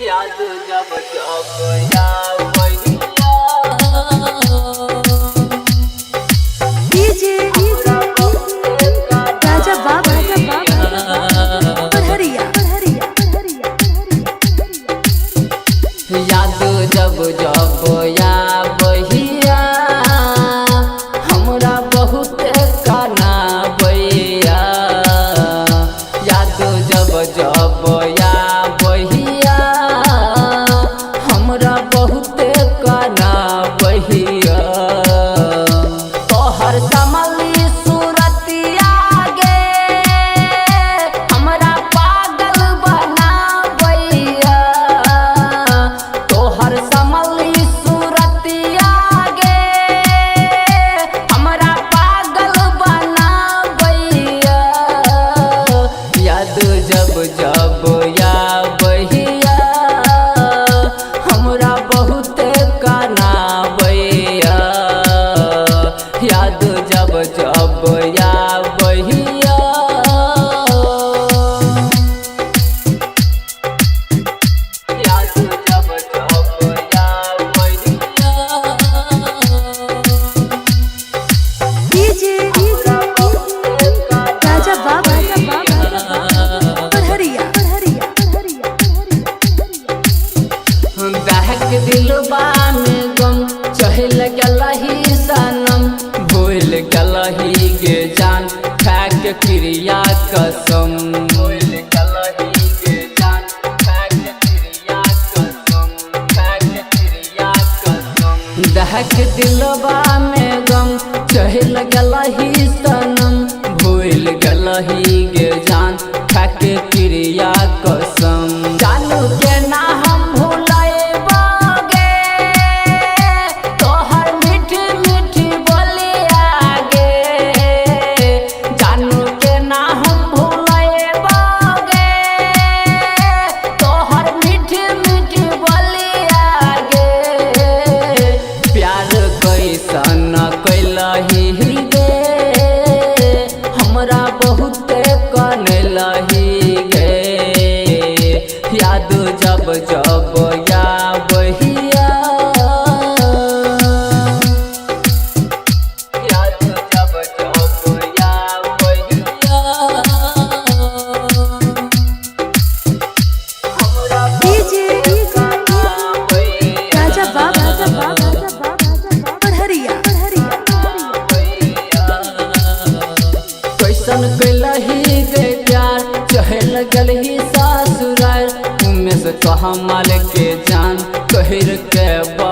याद जब जब यावैया डीजे राजा बाबा पढ़रिया याद जब जब यावैया हमरा बहुत काना बैया याद जब जब यावैया हमरा बहुत काना बैया तोहर समली सूरतिया गे हमरा पागल बनावैया तोहर समली सूरतिया गे हमरा पागल बनावैया याद जब जब यावैया हमरा बहुत कानावैया याद जब जब यावैया याद जब जब यावैया डीजे राजा बाबा पढ़रिया दहक दिलबा में गम चहल गलही सनम भूल गलही गे जान खाक क्रिया कसम भूल गलही गे जान खाक क्रिया कसम खाक क्रिया कसम दहक दिलबा में गम चहल गलही सनम भूल गलही गे जान खाक क्रिया कसम जानू के ना हम भूलैबोगे तोहर मीठी मीठी बोलिया गे जानू के ना हम भूलैबोगे तोहर मीठी मीठी बोलिया गे प्यार कैसन कैलही गे हमरा बहुत कनलही गे याद जब जब यावैया याद जब जब यावैया हमरा डीजे राजा बाबा पढ़रिया कैसन कैलही गे प्यार चहल गलही ससुराल उमें से कहा माल के जान कहर के बा